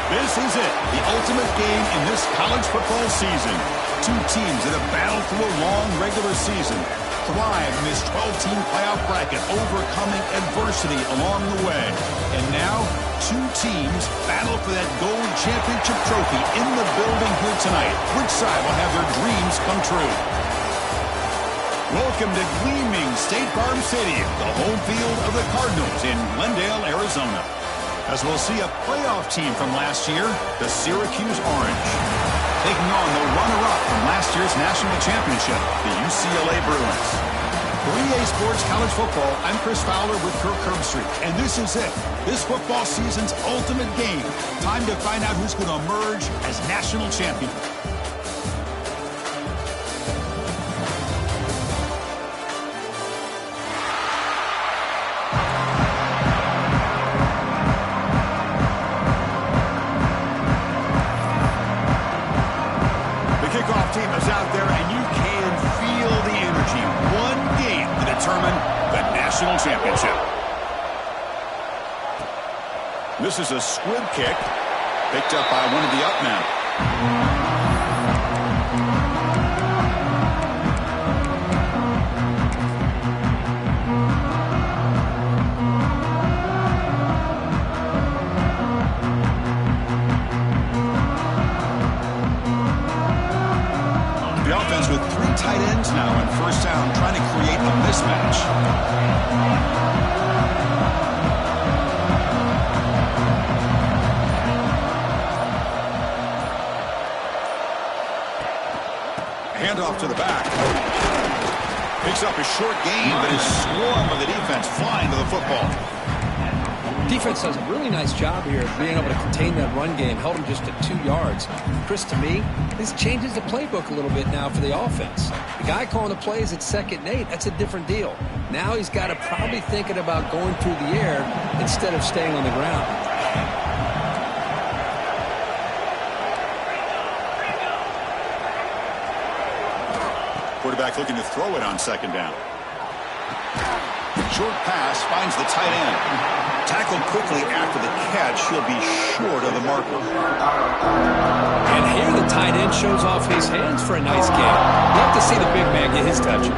This is it, the ultimate game in this college football season. Two teams that have battled through a long regular season, thrive in this 12-team playoff bracket, overcoming adversity along the way. And now, two teams battle for that gold championship trophy in the building here tonight. Which side will have their dreams come true? Welcome to gleaming State Farm Stadium, the home field of the Cardinals in Glendale, Arizona. As we'll see a playoff team from last year, the Syracuse Orange, taking on the runner-up from last year's national championship, the UCLA Bruins. For EA Sports College Football, I'm Chris Fowler with Kirk Herbstreit, and this is it. This football season's ultimate game. Time to find out who's going to emerge as national champion. Team is out there, and you can feel the energy. One game to determine the national championship. This is a squib kick, picked up by one of the up men. With three tight ends now in first down, trying to create a mismatch. Handoff to the back. Picks up a short gain, but his swarm of the defense flying to the football. Defense does a really nice job here of being able to contain that run game, held him just at 2 yards. Chris, to me, this changes the playbook a little bit now for the offense. The guy calling the plays at 2nd and 8, that's a different deal. Now he's got to probably thinking about going through the air instead of staying on the ground. Quarterback looking to throw it on 2nd down. Short pass finds the tight end. Tackled quickly after the catch. He'll be short of the marker. And here the tight end shows off his hands for a nice game. Love to see the big man get his touches.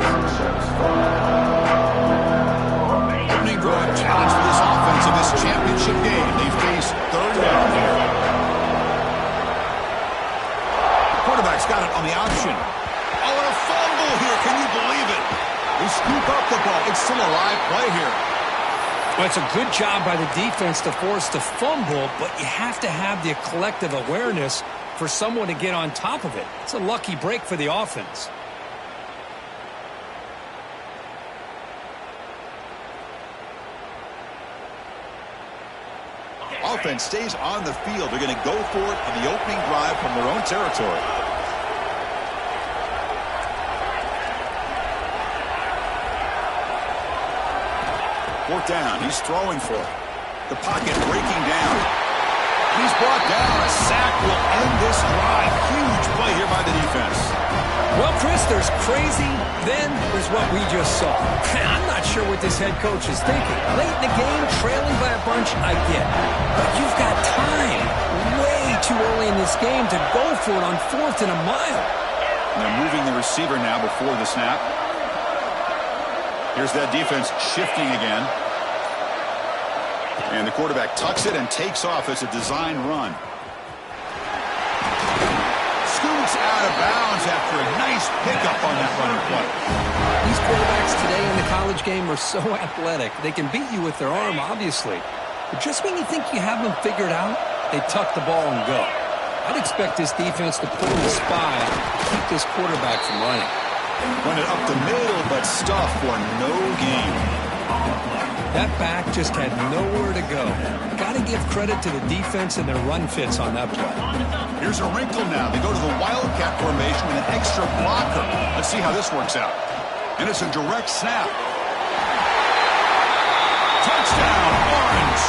Opening drive challenge for this offense in this championship game. They face 3rd down here. Quarterback's got it on the option. Oh, and a fumble here. Can you believe it? They scoop up the ball. It's still a live play here. Well, it's a good job by the defense to force the fumble, but you have to have the collective awareness for someone to get on top of it. It's a lucky break for the offense. Offense stays on the field. They're going to go for it on the opening drive from their own territory. 4th down. He's throwing for it. The pocket breaking down. He's brought down. A sack will end this drive. Huge play here by the defense. Well, Chris, there's crazy, then there's what we just saw. I'm not sure what this head coach is thinking. Late in the game, trailing by a bunch, I get. But you've got time, way too early in this game, to go for it on 4th and a mile. Now moving the receiver now before the snap. Here's that defense shifting again. And the quarterback tucks it and takes off as a design run. Scoots out of bounds after a nice pickup on that running play. These quarterbacks today in the college game are so athletic. They can beat you with their arm, obviously. But just when you think you have them figured out, they tuck the ball and go. I'd expect this defense to pull the spy to keep this quarterback from running. Run it up the middle, but stuff for no gain. That back just had nowhere to go. Got to give credit to the defense and their run fits on that play. Here's a wrinkle now. They go to the Wildcat formation with an extra blocker. Let's see how this works out. And it's a direct snap. Touchdown, Orange.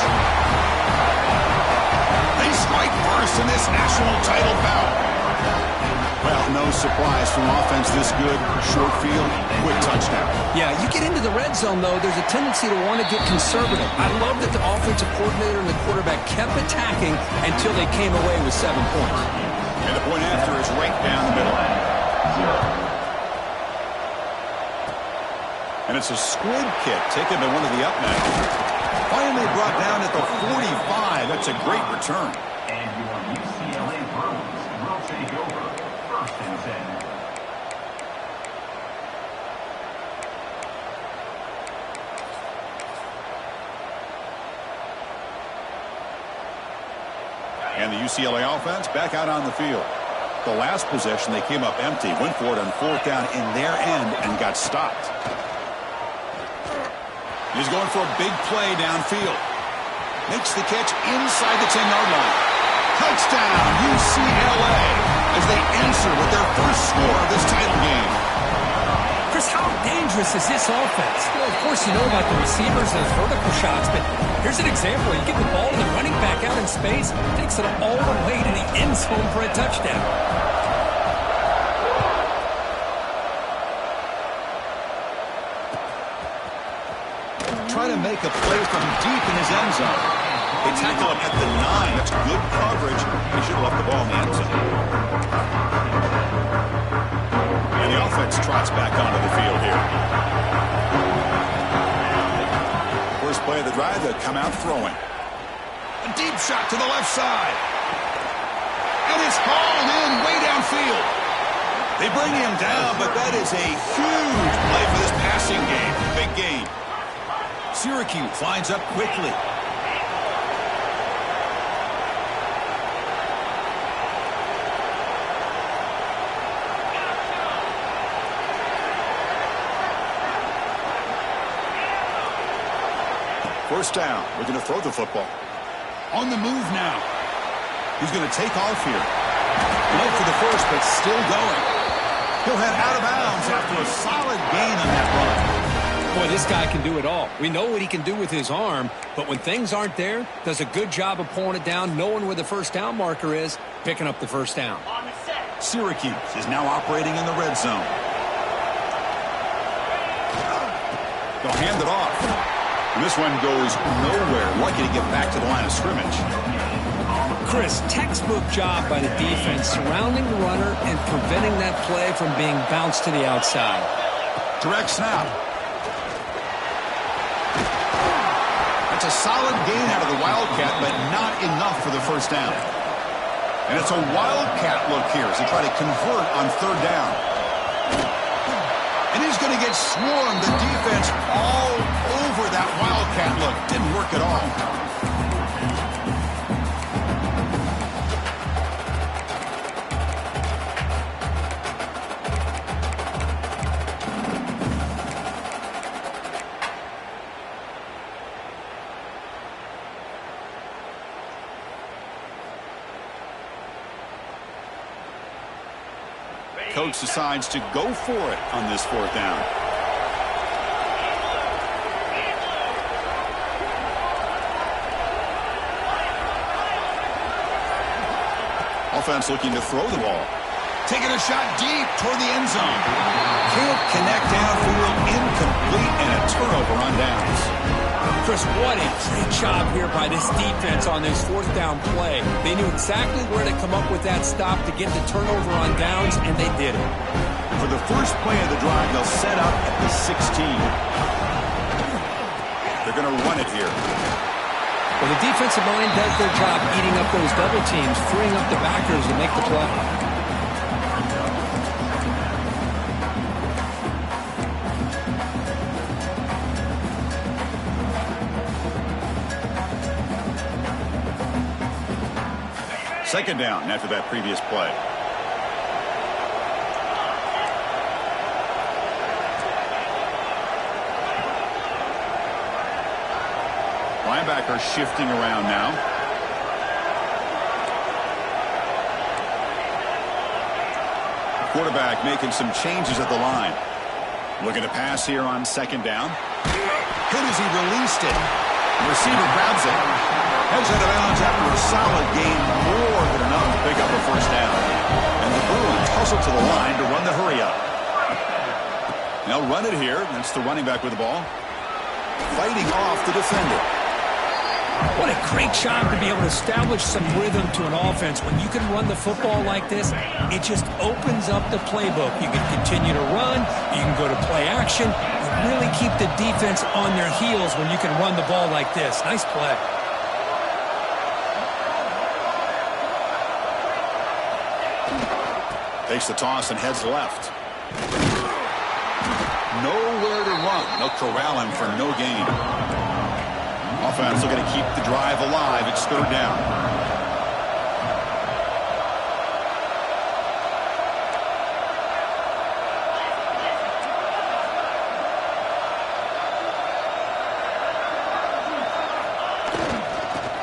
They strike first in this national title bout. Well, no surprise from offense this good. Short field, quick touchdown. Yeah, you get into the red zone, though, there's a tendency to want to get conservative. I love that the offensive coordinator and the quarterback kept attacking until they came away with 7 points. And the point after is right down the middle. And it's a squib kick taken by one of the up men. Finally brought down at the 45. That's a great return. And your UCLA Bruins will take over 1st and 10. And the UCLA offense back out on the field. The last possession, they came up empty, went for it on 4th down in their end and got stopped. He's going for a big play downfield. Makes the catch inside the 10-yard line. Touchdown, UCLA, as they answer with their first score of this title game. Chris, how dangerous is this offense? Well, of course, you know about the receivers and those vertical shots, but here's an example. You get the ball to the running back out in space, takes it all the way to the end zone for a touchdown. Trying to make a play from deep in his end zone. They tackle him at the 9. That's good coverage. They should have left the ball in the end zone. And the offense trots back onto the field here. First play of the drive, they'll come out throwing. A deep shot to the left side. And it's hauled in way downfield. They bring him down, but that is a huge play for this passing game. Big game. Syracuse lines up quickly. First down, looking to throw the football. On the move now. He's going to take off here. Late for the first, but still going. He'll head out of bounds after a solid gain on that run. Boy, this guy can do it all. We know what he can do with his arm, but when things aren't there, does a good job of pulling it down, knowing where the first down marker is, picking up the first down. Syracuse is now operating in the red zone. They'll hand it off. And this one goes nowhere. Lucky to get back to the line of scrimmage. Chris, textbook job by the defense, surrounding the runner and preventing that play from being bounced to the outside. Direct snap. That's a solid gain out of the Wildcat, but not enough for the first down. And it's a Wildcat look here as they try to convert on 3rd down. And he's going to get swarmed. The defense all over that Wildcat look. Didn't work at all. Coach decides to go for it on this 4th down. Offense looking to throw the ball. Taking a shot deep toward the end zone. Can't connect downfield, incomplete, and a turnover on downs. Chris, what a great job here by this defense on this 4th down play. They knew exactly where to come up with that stop to get the turnover on downs, and they did it. For the first play of the drive, they'll set up at the 16. They're going to run it here. Well, the defensive line does their job eating up those double teams, freeing up the backers to make the play. Second down after that previous play. Linebacker shifting around now. Quarterback making some changes at the line. Looking to pass here on 2nd down. Hit as he released it. The receiver grabs it. Heads out of bounds after a solid gain, more than enough to pick up a first down. And the Bruins hustle to the line to run the hurry up. They'll run it here. That's the running back with the ball. Fighting off the defender. What a great job to be able to establish some rhythm to an offense. When you can run the football like this, it just opens up the playbook. You can continue to run. You can go to play action. You really keep the defense on their heels when you can run the ball like this. Nice play. Takes the toss and heads left. Nowhere to run. They'll corral him for no gain. Offense looking to keep the drive alive. It's third down.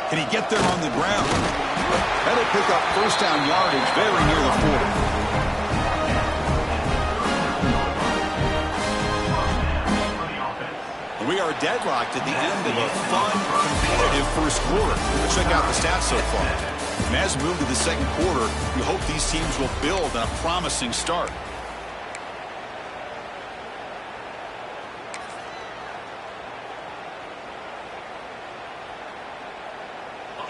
Can he get there on the ground? That'll pick up first down yardage very near the 40. We are deadlocked at the end of a fun, competitive first quarter. Let's check out the stats so far. And as we move to the second quarter, we hope these teams will build on a promising start.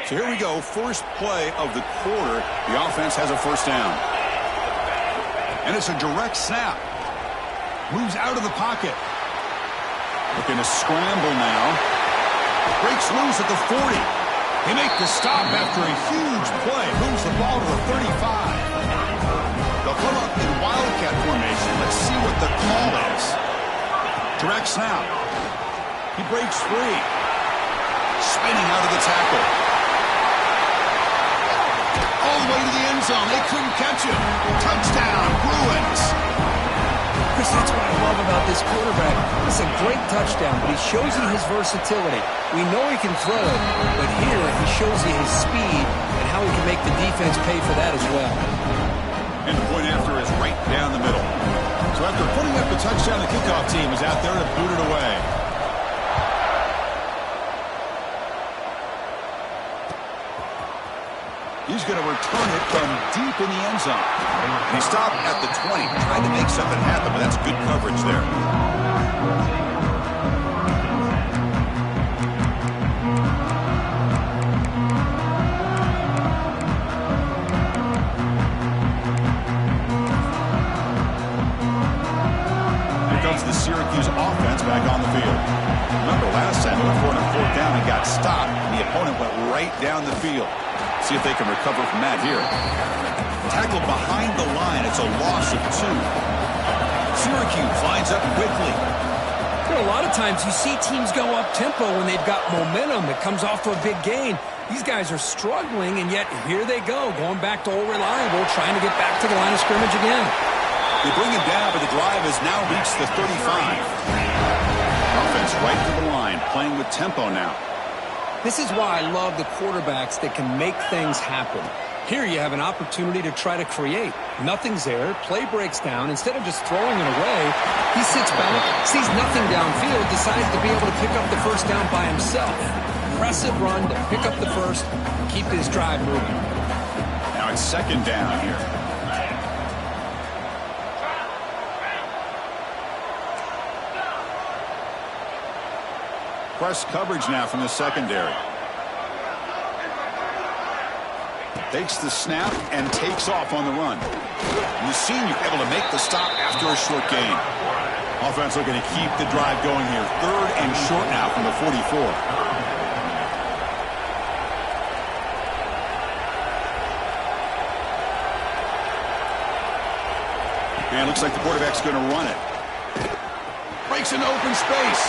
So here we go, first play of the quarter. The offense has a first down. And it's a direct snap. Moves out of the pocket. Looking to scramble now. Breaks loose at the 40. They make the stop after a huge play. Moves the ball to the 35. They'll come up in wildcat formation. Let's see what the call is. Direct snap. He breaks free. Spinning out of the tackle. All the way to the end zone. They couldn't catch him. Touchdown, Bruins. Chris, that's what I love about this quarterback. It's a great touchdown, but he shows you his versatility. We know he can throw it, but here he shows you his speed and how he can make the defense pay for that as well. And the point after is right down the middle. So after putting up the touchdown, the kickoff team is out there to boot it away. He's going to return it from deep in the end zone. And he stopped at the 20, trying to make something happen, but that's good coverage there. Here comes the Syracuse offense back on the field. Remember last time they went for it on fourth down and got stopped, and the opponent went right down the field. See if they can recover from that here. Tackled behind the line. It's a loss of 2. Syracuse lines up quickly. You know, a lot of times you see teams go up-tempo when they've got momentum. It comes off to a big gain. These guys are struggling, and yet here they go, going back to old reliable, trying to get back to the line of scrimmage again. They bring him down, but the drive has now reached the 35. Offense right to the line, playing with tempo now. This is why I love the quarterbacks that can make things happen. Here you have an opportunity to try to create. Nothing's there. Play breaks down. Instead of just throwing it away, he sits back, sees nothing downfield, decides to be able to pick up the first down by himself. Impressive run to pick up the first, keep this drive moving. Now it's second down here. Press coverage now from the secondary. Takes the snap and takes off on the run. And the senior able to make the stop after a short gain. Offense looking to keep the drive going here. Third and short now from the 44. And looks like the quarterback's going to run it. Breaks into open space.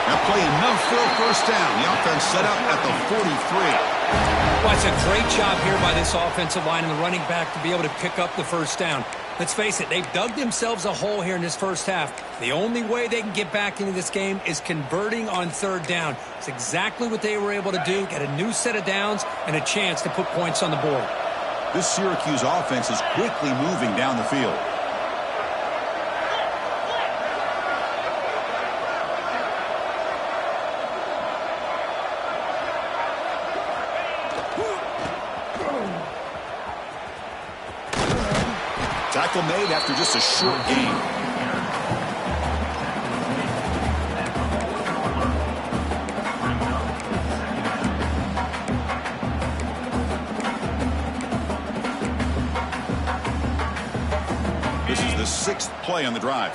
Now play enough for a first down. The offense set up at the 43. Well, it's a great job here by this offensive line and the running back to be able to pick up the first down. Let's face it, they've dug themselves a hole here in this first half. The only way they can get back into this game is converting on third down. It's exactly what they were able to do, get a new set of downs and a chance to put points on the board. This Syracuse offense is quickly moving down the field. Tackle made after just a short gain. This is the 6th play on the drive.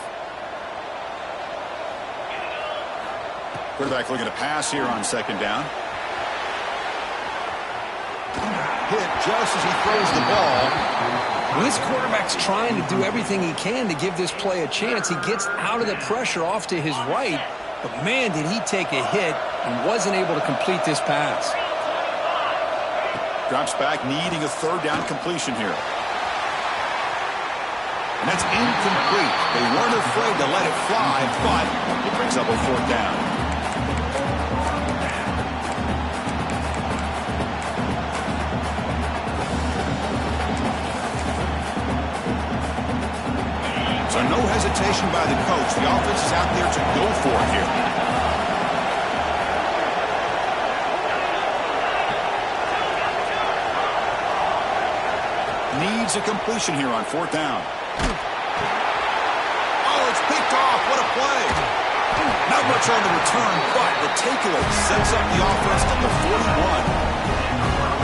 Quarterback looking to pass here on 2nd down. Hit just as he throws the ball. Well, this quarterback's trying to do everything he can to give this play a chance. He gets out of the pressure off to his right, but man, did he take a hit and wasn't able to complete this pass. Drops back, needing a 3rd down completion here. And that's incomplete. They weren't afraid to let it fly, but it brings up a 4th down. So no hesitation by the coach. The offense is out there to go for it here. Needs a completion here on 4th down. Oh, it's picked off. What a play. Not much on the return, but the takeaway sets up the offense at the 41.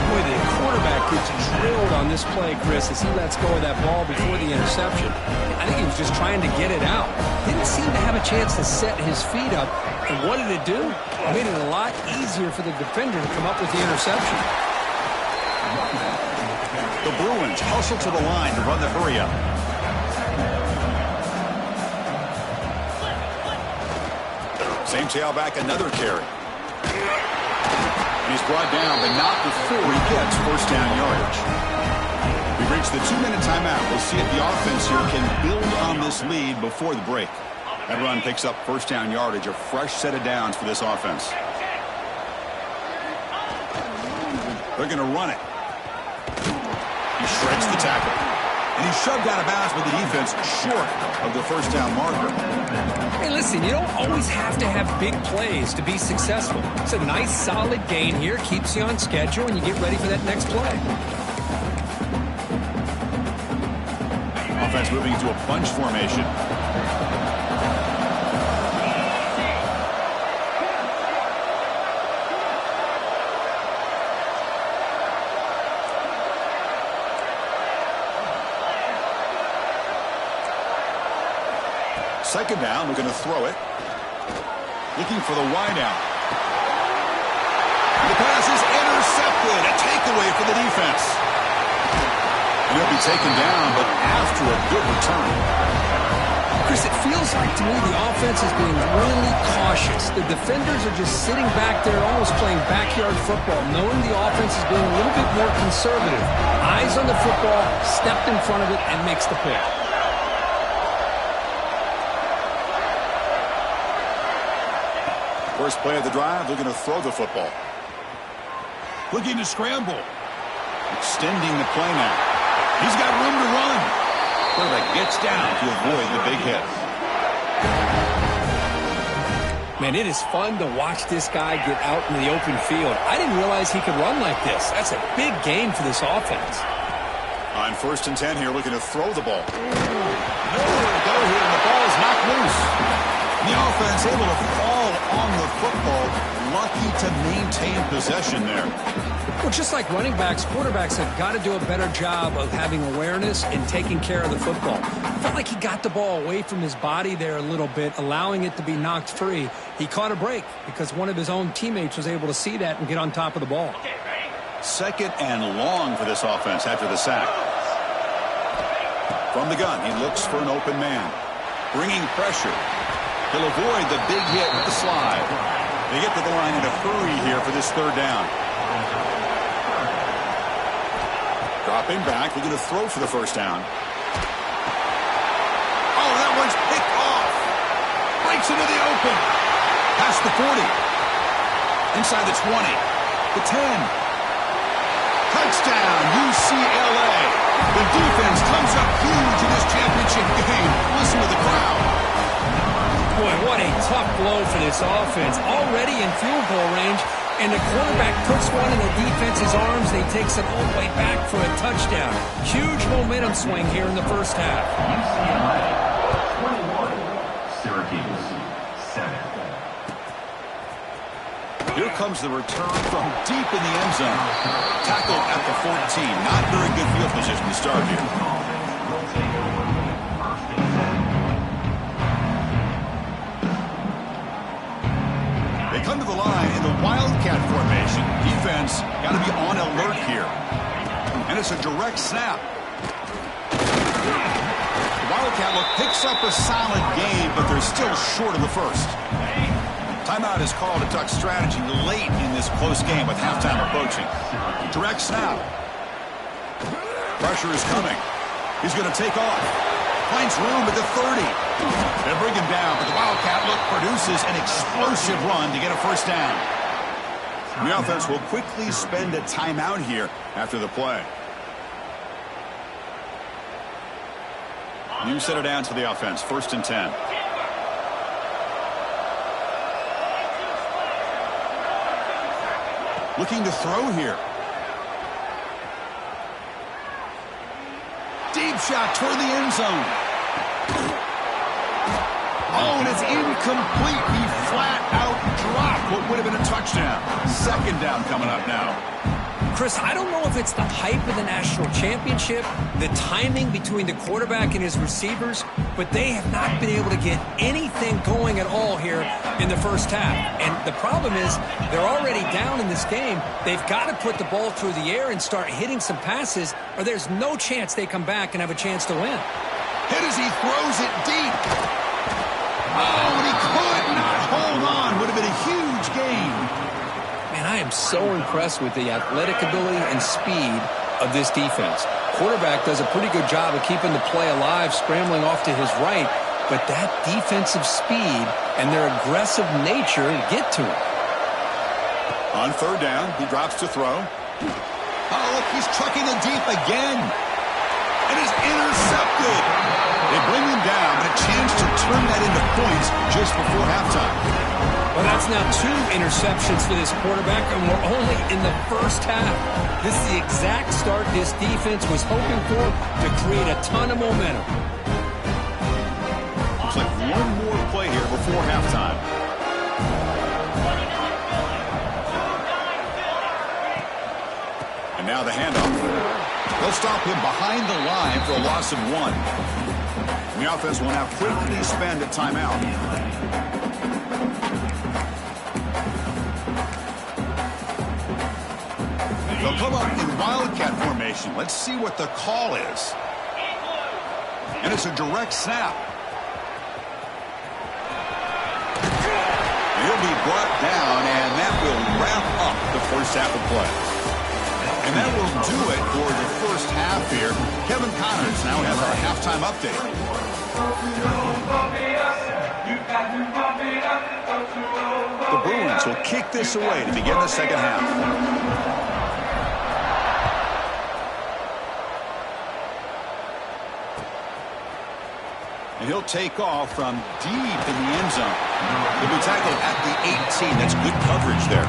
Boy, the quarterback gets drilled on this play, Chris, as he lets go of that ball before the interception. I think he was just trying to get it out. Didn't seem to have a chance to set his feet up. And what did it do? It made it a lot easier for the defender to come up with the interception. The Bruins hustle to the line to run the hurry-up. Same tailback, another carry. He's brought down, but not before he gets 1st down yardage. We've reached the 2-minute timeout. We'll see if the offense here can build on this lead before the break. That run picks up 1st down yardage, a fresh set of downs for this offense. They're going to run it. He shreds the tackle. And he's shoved out of bounds with the defense short of the 1st down marker. Hey, listen, you don't always have to have big plays to be successful. It's a nice, solid gain here. Keeps you on schedule, and you get ready for that next play. Offense moving into a bunch formation. Second down, we're going to throw it. Looking for the wideout. The pass is intercepted. A takeaway for the defense. And he'll be taken down, but after a good return. Chris, it feels like to me the offense is being really cautious. The defenders are just sitting back there almost playing backyard football, knowing the offense is being a little bit more conservative. Eyes on the football, stepped in front of it, and makes the pick. First play of the drive, they're going to throw the football. Looking to scramble. Extending the play now. He's got room to run. Quarterback gets down to avoid the big hit. Man, it is fun to watch this guy get out in the open field. I didn't realize he could run like this. That's a big gain for this offense. On 1st and 10 here, looking to throw the ball. Nowhere to go here, and the ball is knocked loose. The offense able to fall on the football. Lucky to maintain possession there. Well, just like running backs, quarterbacks have got to do a better job of having awareness and taking care of the football. Felt like he got the ball away from his body there a little bit, allowing it to be knocked free. He caught a break because one of his own teammates was able to see that and get on top of the ball. 2nd and long for this offense after the sack. From the gun, he looks for an open man. Bringing pressure. He'll avoid the big hit with the slide. They get to the line in a hurry here for this 3rd down. Dropping back, looking to throw for the 1st down. Oh, that one's picked off. Breaks into the open. Past the 40. Inside the 20. The 10. Touchdown, UCLA. The defense comes up huge in this championship game. Listen to the crowd. Boy, what a tough blow for this offense. Already in field goal range, And the quarterback puts one in the defense's arms, and he takes it all the way back for a touchdown. Huge momentum swing here in the first half. UCLA 21, Syracuse 7. Here comes the return from deep in the end zone. Tackled at the 14. Not very good field position to start here. They come to the line in the Wildcat formation. Defense got to be on alert here. And it's a direct snap. The Wildcat look picks up a solid game, but they're still short of the first. Timeout is called to duck strategy late in this close game with halftime approaching. Direct snap. Pressure is coming. He's going to take off. Finds room at the 30. They bring him down, but the Wildcat look produces an explosive run to get a first down. The offense will quickly spend a timeout here after the play. You set it down to the offense. 1st and 10. Looking to throw here. Deep shot toward the end zone. Oh, and it's incomplete. He flat out dropped what would have been a touchdown. 2nd down coming up now. Chris, I don't know if it's the hype of the national championship, the timing between the quarterback and his receivers, but they have not been able to get anything going at all here in the first half. And the problem is they're already down in this game. They've got to put the ball through the air and start hitting some passes, or there's no chance they come back and have a chance to win. Hit as he throws it deep. Oh, and he could not hold on. Would have been a huge gain. Man, I am so impressed with the athletic ability and speed of this defense. Quarterback does a pretty good job of keeping the play alive, scrambling off to his right, but that defensive speed and their aggressive nature get to him. On 3rd down, he drops to throw. Oh, look, he's trucking it deep again. And is intercepted. They bring him down, but a chance to turn that into points just before halftime. Well, that's now 2 interceptions for this quarterback, and we're only in the first half. This is the exact start this defense was hoping for to create a ton of momentum. Looks like one more play here before halftime. And now the handoff. They'll stop him behind the line for a loss of 1. And the offense will now quickly spend a timeout. They'll come up in Wildcat formation. Let's see what the call is. And it's a direct snap. He'll be brought down, and that will wrap up the first half of play. And that will do it for the first half here. Kevin Connors now has our halftime update. The Bruins will kick this away to begin the second half. And he'll take off from deep in the end zone. He'll be tackled at the 18. That's good coverage there.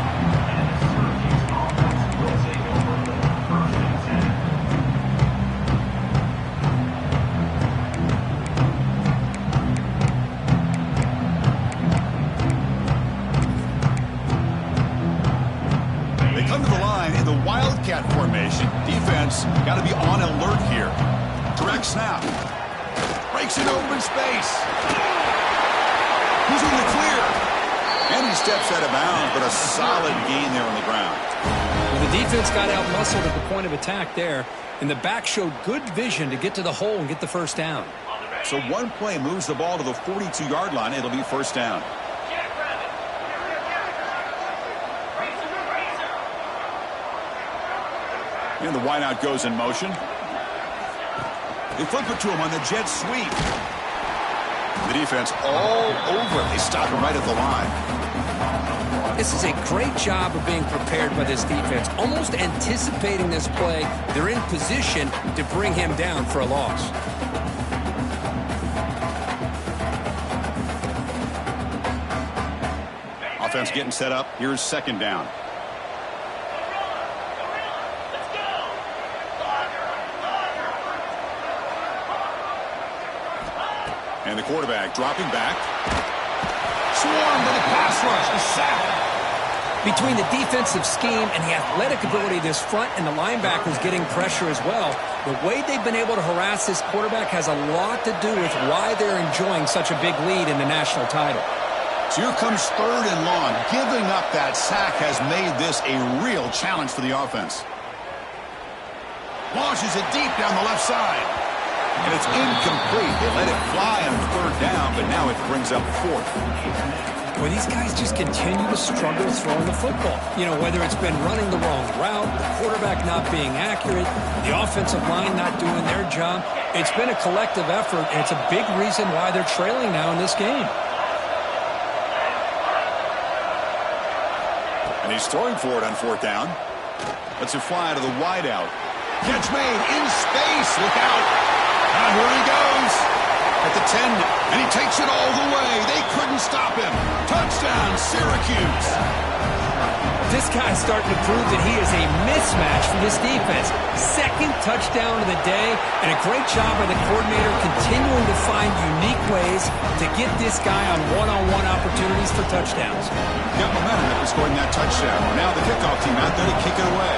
They come to the line in the Wildcat formation. Defense got to be on alert here. Direct snap. Breaks in open space. He's in the clear. And he steps out of bounds, but a solid gain there on the ground. Well, the defense got out-muscled at the point of attack there, and the back showed good vision to get to the hole and get the first down. So one play moves the ball to the 42-yard line. It'll be first down. And the wideout goes in motion. They flip it to him on the jet sweep. The defense all over it. They stop him right at the line. This is a great job of being prepared by this defense, almost anticipating this play. They're in position to bring him down for a loss. Offense getting set up. Here's second down. And the quarterback dropping back. Swarmed by the pass rush. The sack. Between the defensive scheme and the athletic ability of this front and the linebackers getting pressure as well, the way they've been able to harass this quarterback has a lot to do with why they're enjoying such a big lead in the national title. So here comes 3rd and long. Giving up that sack has made this a real challenge for the offense. Launches it deep down the left side. And it's incomplete. They let it fly on 3rd down, but now it brings up 4th. Boy, these guys just continue to struggle throwing the football. You know, whether it's been running the wrong route, the quarterback not being accurate, the offensive line not doing their job. It's been a collective effort, and it's a big reason why they're trailing now in this game. And he's throwing for it on 4th down. Lets it fly to the wideout. Catch made in space. Look out. And here he goes. At the 10, and he takes it all the way. They couldn't stop him. Touchdown, Syracuse. This guy's starting to prove that he is a mismatch for this defense. 2nd touchdown of the day, and a great job by the coordinator continuing to find unique ways to get this guy on one-on-one opportunities for touchdowns. Got momentum after scoring that touchdown. Now the kickoff team out there to kick it away.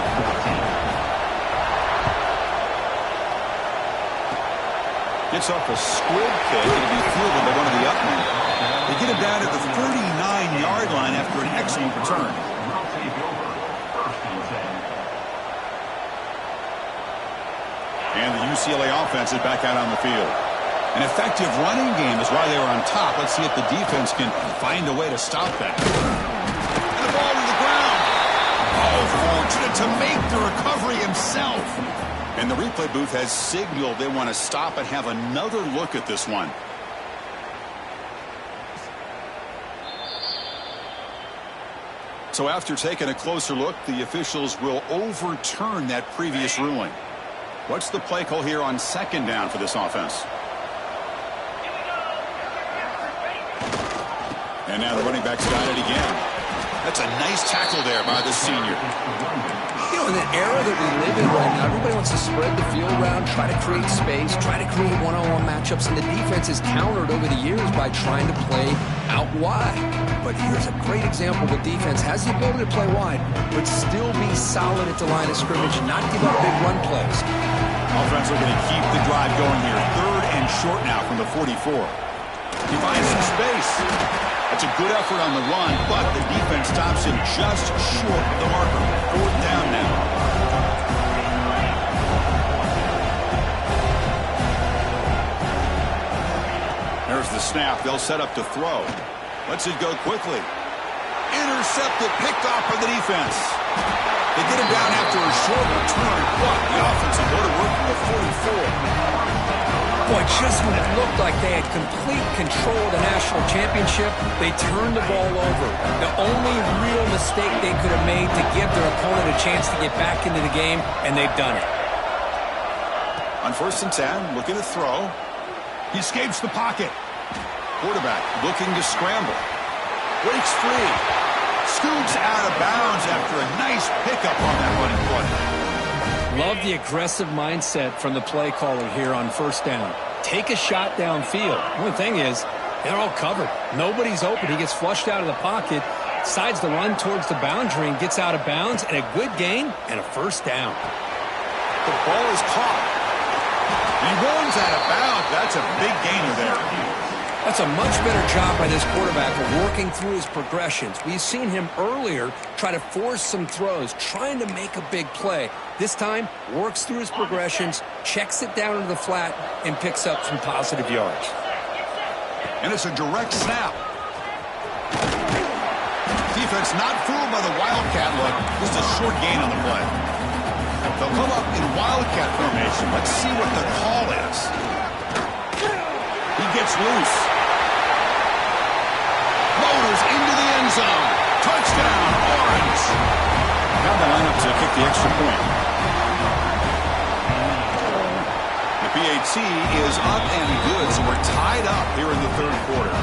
Gets off a squib kick. It'll be fielded by one of the upmen. They get him down at the 39-yard line after an excellent return. And the UCLA offense is back out on the field. An effective running game is why they were on top. Let's see if the defense can find a way to stop that. And the ball to the ground. Oh, fortunate to make the recovery himself. And the replay booth has signaled they want to stop and have another look at this one. So after taking a closer look, the officials will overturn that previous ruling. What's the play call here on 2nd down for this offense? And now the running back's got it again. That's a nice tackle there by the senior. You know, in the era that we live in right now, everybody wants to spread the field around, try to create space, try to create one-on-one matchups, and the defense is countered over the years by trying to play out wide. But here's a great example of a defense has the ability to play wide, but still be solid at the line of scrimmage and not give up big run plays. Offense looking to keep the drive going here. 3rd and short now from the 44. He finds some space. That's a good effort on the run, but the defense stops him just short of the marker. 4th down now. There's the snap. They'll set up to throw. Lets it go quickly. Intercepted, picked off by the defense. They get him down after a short return, but the offensive go to work from the 44. Boy, just when it looked like they had complete control of the national championship, they turned the ball over. The only real mistake they could have made to give their opponent a chance to get back into the game, and they've done it. On 1st and 10, looking to throw. He escapes the pocket. Quarterback looking to scramble. Breaks free. Scoots out of bounds after a nice pickup on that running play. Love the aggressive mindset from the play caller here on 1st down. Take a shot downfield. One thing is, they're all covered. Nobody's open. He gets flushed out of the pocket, decides to run towards the boundary and gets out of bounds, and a good gain and a 1st down. The ball is caught. He runs out of bounds. That's a big gainer there. That's a much better job by this quarterback of working through his progressions. We've seen him earlier try to force some throws, trying to make a big play. This time, works through his progressions, checks it down into the flat, and picks up some positive yards. And it's a direct snap. Defense not fooled by the Wildcat look. Just a short gain on the play. They'll come up in Wildcat formation. Let's see what the call is. He gets loose. Floaters into the end zone. Touchdown, Orange. Now the lineup to kick the extra point. The PAT is up and good, so we're tied up here in the 3rd quarter.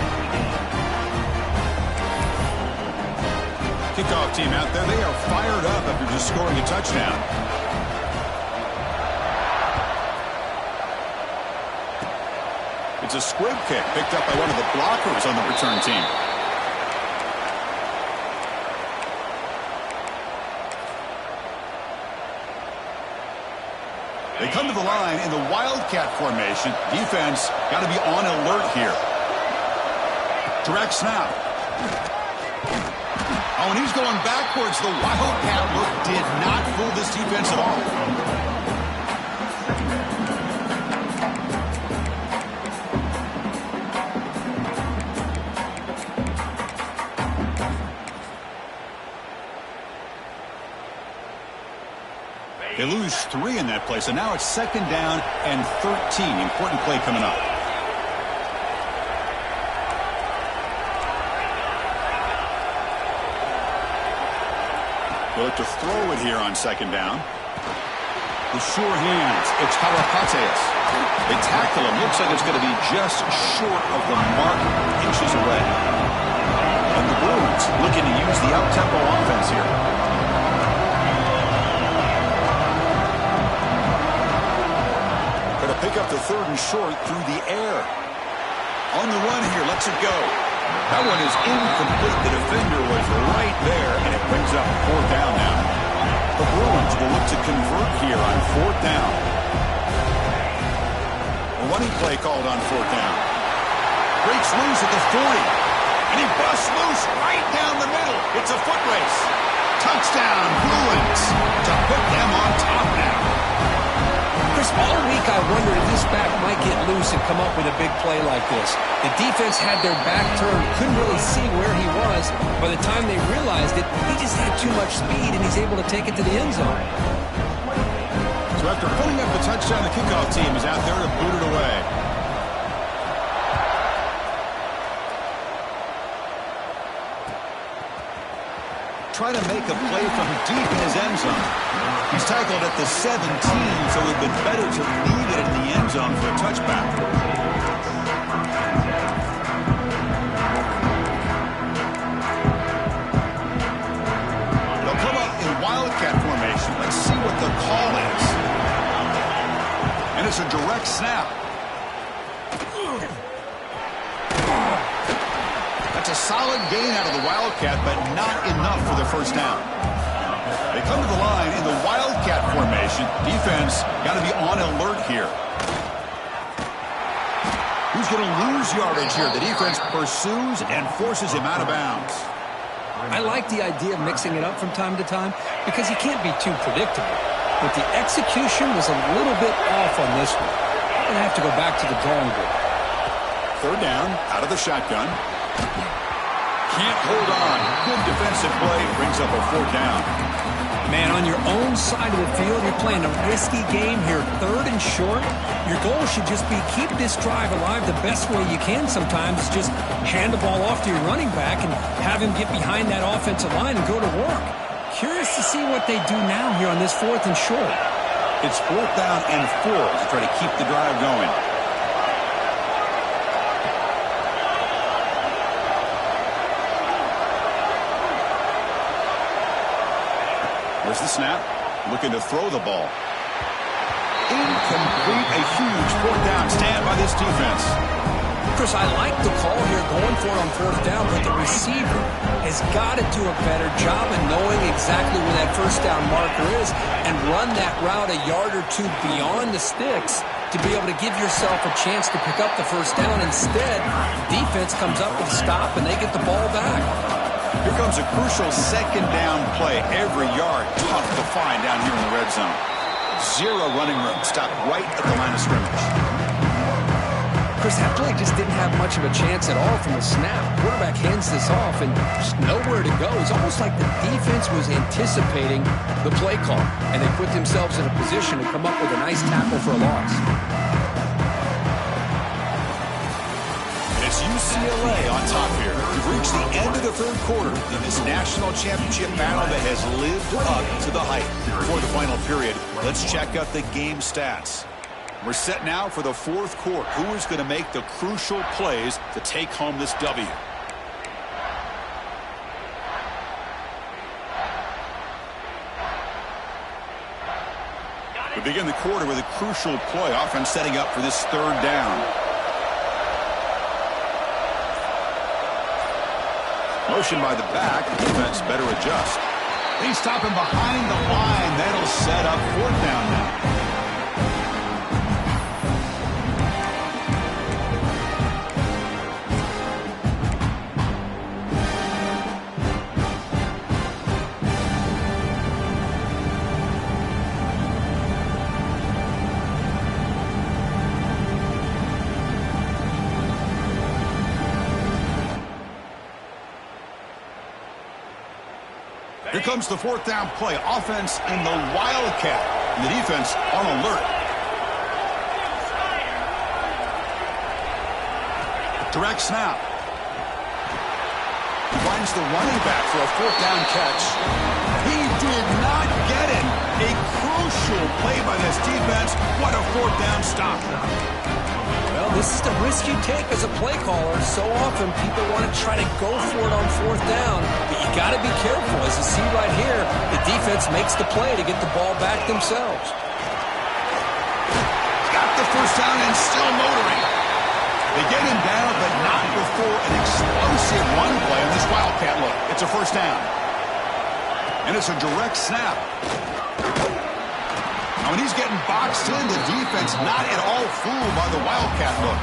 Kickoff team out there. They are fired up after just scoring a touchdown. It's a squib kick picked up by one of the blockers on the return team. They come to the line in the Wildcat formation. Defense got to be on alert here. Direct snap. Oh, and he's going backwards. The Wildcat look did not fool this defense at all. They lose 3 in that play, so now it's 2nd down and 13. Important play coming up. They'll look to throw it here on 2nd down. The sure hands. It's GuapoTV. They tackle him. Looks like it's going to be just short of the mark, inches away. And the Bruins looking to use the up-tempo offense here. Pick up the 3rd and short through the air. On the run here, lets it go. That one is incomplete. The defender was right there, and it brings up 4th down now. The Bruins will look to convert here on 4th down. A running play called on 4th down. Breaks loose at the 40. And he busts loose right down the middle. It's a foot race. Touchdown, Bruins, to put them on top now. Chris, all week I wondered if this back might get loose and come up with a big play like this. The defense had their back turned, couldn't really see where he was. By the time they realized it, he just had too much speed, and he's able to take it to the end zone. So after putting up the touchdown, the kickoff team is out there to boot it away. Trying to make a play from deep in his end zone. He's tackled at the 17, so it would have been better to leave it in the end zone for a touchback. They'll come up in Wildcat formation. Let's see what the call is. And it's a direct snap. That's a solid gain out of the Wildcat, but not enough for the 1st down. They come to the line in the Wildcat formation. Defense got to be on alert here. Who's going to lose yardage here? The defense pursues and forces him out of bounds. I like the idea of mixing it up from time to time because you can't be too predictable. But the execution was a little bit off on this one. I'm going to have to go back to the drawing board. 3rd down, out of the shotgun. Can't hold on. Good defensive play. Brings up a 4th down. Man, on your own side of the field, you're playing a risky game here, 3rd and short. Your goal should just be keep this drive alive the best way you can sometimes. Just hand the ball off to your running back and have him get behind that offensive line and go to work. Curious to see what they do now here on this 4th and short. It's 4th down and 4 to try to keep the drive going. There's the snap. Looking to throw the ball. Incomplete. A huge 4th down stand by this defense. Chris, I like the call here going for it on 4th down, but the receiver has got to do a better job of knowing exactly where that 1st down marker is and run that route a yard or 2 beyond the sticks to be able to give yourself a chance to pick up the 1st down. Instead, defense comes up with a stop and they get the ball back. Here comes a crucial 2nd down play. Every yard tough to find down here in the red zone. 0 running room. Stopped right at the line of scrimmage. Chris, that play just didn't have much of a chance at all from the snap. Quarterback hands this off and just nowhere to go. It's almost like the defense was anticipating the play call, and they put themselves in a position to come up with a nice tackle for a loss. It's UCLA on top here. We've reached the end of the 3rd quarter in this national championship battle that has lived up to the hype. Before the final period, let's check out the game stats. We're set now for the 4th quarter. Who is going to make the crucial plays to take home this W? We begin the quarter with a crucial play. Offense setting up for this 3rd down. Motion by the back. Defense better adjust. They stop him behind the line. That'll set up 4th down now. Here comes the 4th down play. Offense in the Wildcat. And the defense on alert. Direct snap. He finds the running back for a 4th down catch. He did not get it. A crucial play by this defense. What a 4th down stop. Well, this is the risk you take as a play caller. So often people want to try to go for it on 4th down, but you got to be careful. As you see right here, the defense makes the play to get the ball back themselves. Got the 1st down and still motoring. They get him down, but not before an explosive run play on this Wildcat look. It's a 1st down. And it's a direct snap. When he's getting boxed in, the defense not at all fooled by the Wildcat look.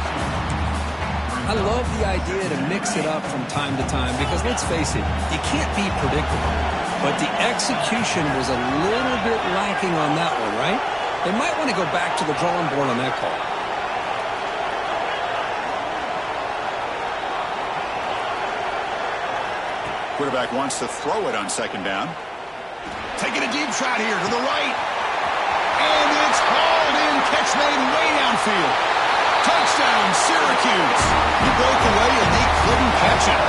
I love the idea to mix it up from time to time because, let's face it, you can't be predictable. But the execution was a little bit lacking on that one, right? They might want to go back to the drawing board on that call. Quarterback wants to throw it on 2nd down. Taking a deep shot here to the right. And it's hauled in. Catch made way downfield. Touchdown, Syracuse. He broke away, and they couldn't catch him.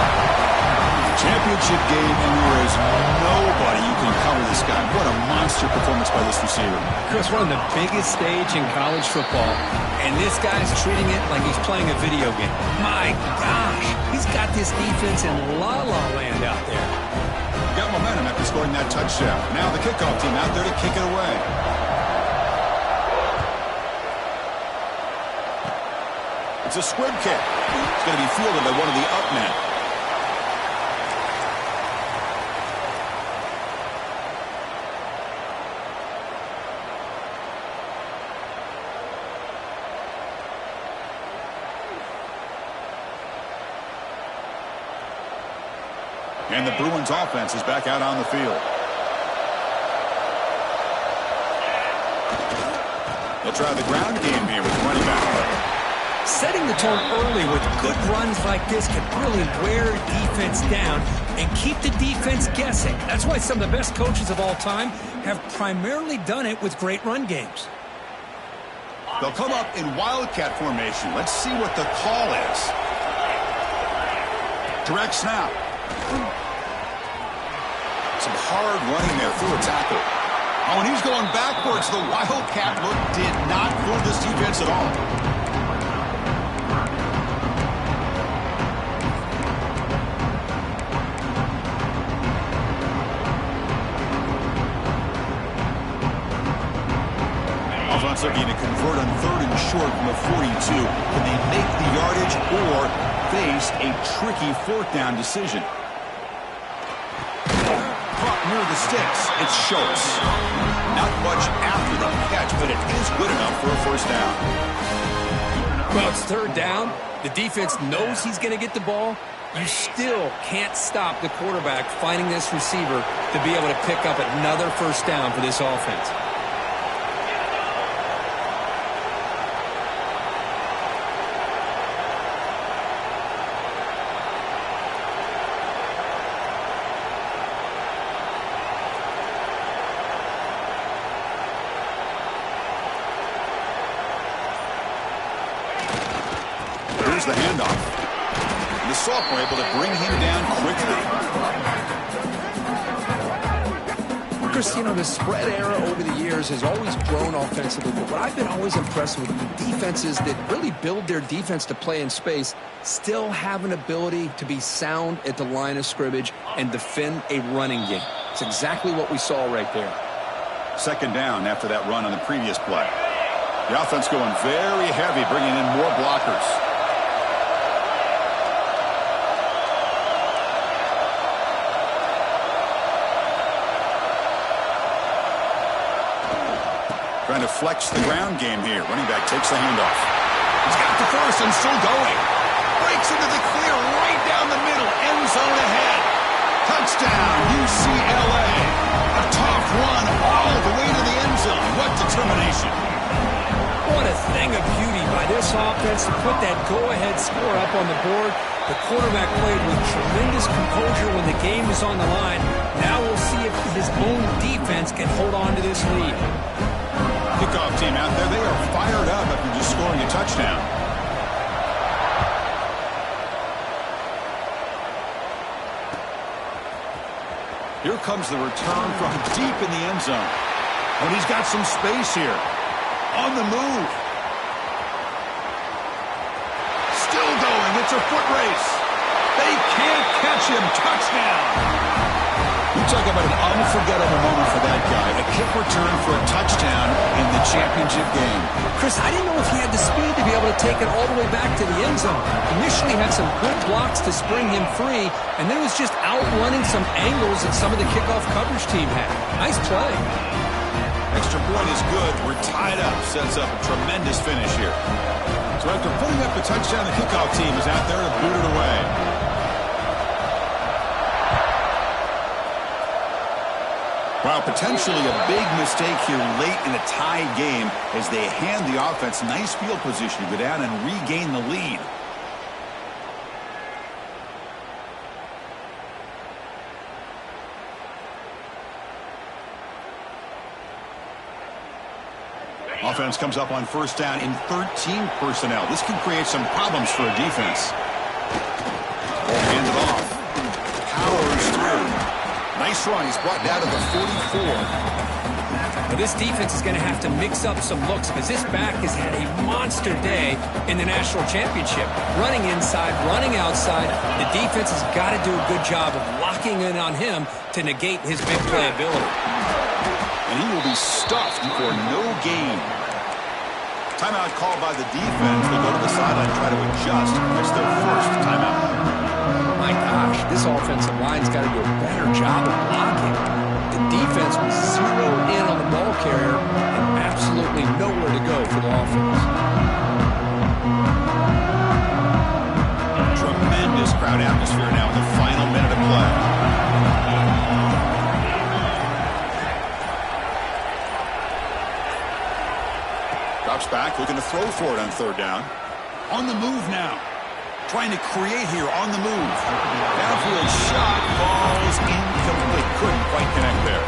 Championship game, and there is nobody you can cover this guy. What a monster performance by this receiver. Chris, we're on the biggest stage in college football, and this guy's treating it like he's playing a video game. My gosh, he's got this defense in la-la land out there. Got momentum after scoring that touchdown. Now the kickoff team out there to kick it away. It's a squib kick. It's going to be fielded by one of the up men. And the Bruins offense is back out on the field. They'll try the ground game here with the running back. Setting the tone early with good runs like this can really wear defense down and keep the defense guessing. That's why some of the best coaches of all time have primarily done it with great run games. They'll come up in Wildcat formation. Let's see what the call is. Direct snap. Some hard running there through a tackle. Oh, and he's going backwards. The Wildcat look did not fool this defense at all. Offense looking to convert on 3rd and short from the 42. Can they make the yardage or face a tricky 4th down decision? Caught near the sticks. It's Schultz. Not much after the catch, but it is good enough for a 1st down. Well, it's 3rd down. The defense knows he's going to get the ball. You still can't stop the quarterback finding this receiver to be able to pick up another 1st down for this offense. Here's the handoff. The sophomore able to bring him down quickly. Chris, you know, the spread era over the years has always grown offensively, but what I've been always impressed with the defenses that really build their defense to play in space still have an ability to be sound at the line of scrimmage and defend a running game. It's exactly what we saw right there. 2nd down after that run on the previous play. The offense going very heavy, bringing in more blockers. Trying to flex the ground game here. Running back takes the handoff. He's got the first and still going. Breaks into the clear right down the middle. End zone ahead. Touchdown, UCLA. A tough run all the way to the end zone. What determination. What a thing of beauty by this offense to put that go-ahead score up on the board. The quarterback played with tremendous composure when the game was on the line. Now we'll see if his own defense can hold on to this lead. Kickoff team out there, they are fired up after just scoring a touchdown. Here comes the return from deep in the end zone. And he's got some space here. On the move. Still going. It's a foot race. They can't catch him. Touchdown. You talk about an unforgettable moment for that guy. A kick return for a touchdown in the championship game. Chris, I didn't know if he had the speed to be able to take it all the way back to the end zone. Initially had some good blocks to spring him free, and then was just outrunning some angles that some of the kickoff coverage team had. Nice play. Extra point is good. We're tied up. Sets up a tremendous finish here. So after putting up the touchdown, the kickoff team is out there to boot it away. Wow, potentially a big mistake here late in a tied game as they hand the offense nice field position to go down and regain the lead. Offense comes up on first down in 13 personnel. This can create some problems for a defense. Ball handed off. Powers through. Nice run. He's brought down to the 44. Well, this defense is going to have to mix up some looks because this back has had a monster day in the national championship. Running inside, running outside. The defense has got to do a good job of locking in on him to negate his big play ability. And he will be stuffed for no gain. Timeout called by the defense. They go to the sideline, try to adjust. It's their first timeout. My gosh, this offensive line's got to do a better job of blocking. The defense was zeroed in on the ball carrier and absolutely nowhere to go for the offense. Tremendous crowd atmosphere now in the final minute of play. Drops back, looking to throw for it on third down. On the move now. Trying to create here on the move. Downfield shot, falls incomplete. Couldn't quite connect there.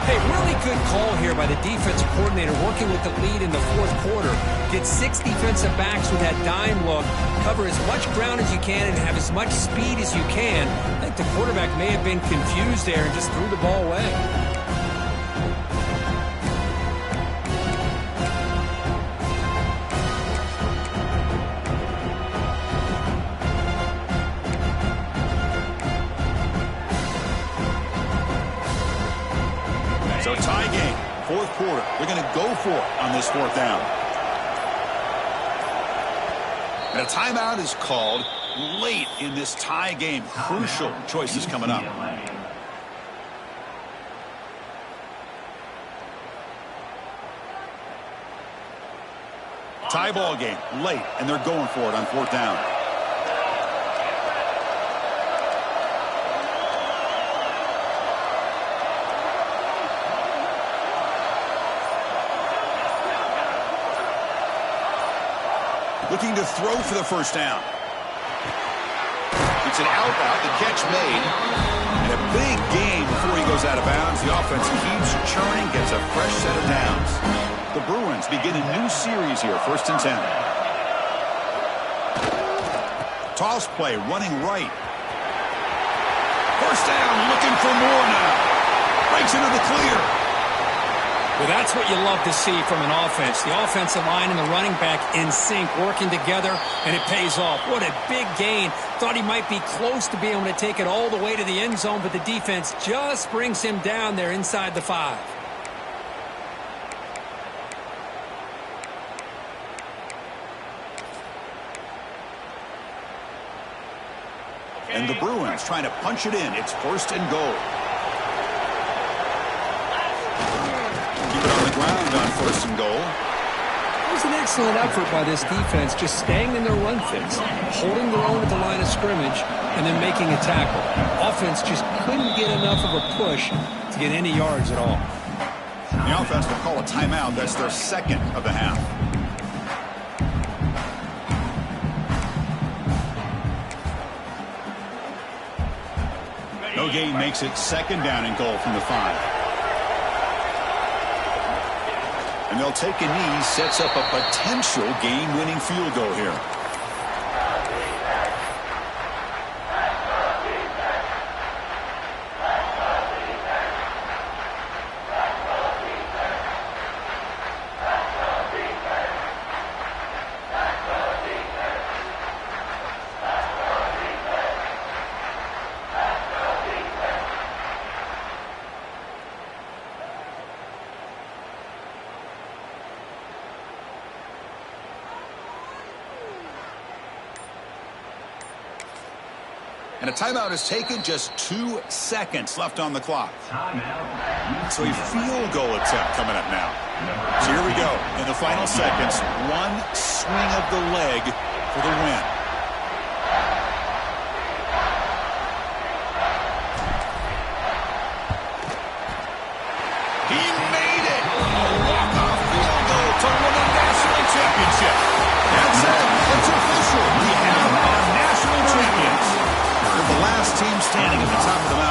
Hey, really good call here by the defensive coordinator working with the lead in the fourth quarter. Get 6 defensive backs with that dime look. Cover as much ground as you can and have as much speed as you can. I think the quarterback may have been confused there and just threw the ball away. So tie game, fourth quarter. They're going to go for it on this fourth down. And a timeout is called late in this tie game. Crucial choices coming up. Tie ball game, late, and they're going for it on fourth down. Looking to throw for the first down. It's an out route, the catch made. And a big gain before he goes out of bounds. The offense keeps churning, gets a fresh set of downs. The Bruins begin a new series here, 1st and 10. Toss play, running right. First down, looking for more now. Breaks into the clear. Well, that's what you love to see from an offense. The offensive line and the running back in sync, working together, and it pays off. What a big gain. Thought he might be close to being able to take it all the way to the end zone, but the defense just brings him down there inside the 5. And the Bruins trying to punch it in. It's 1st and goal. Keep it on the ground. ground on 1st and goal. It was an excellent effort by this defense, just staying in their run fix, holding their own at the line of scrimmage, and then making a tackle. Offense just couldn't get enough of a push to get any yards at all. The offense will call a timeout. That's their 2nd of the half. No gain makes it 2nd down and goal from the 5. And they'll take a knee, sets up a potential game-winning field goal here. And a timeout is taken, just 2 seconds left on the clock. So a field goal attempt coming up now. So here we go. In the final seconds, one swing of the leg for the win. He made it! A walk-off field goal to win the national championship. That's it. It's official. We have our national champions. They're the last team standing at the top of the mountain.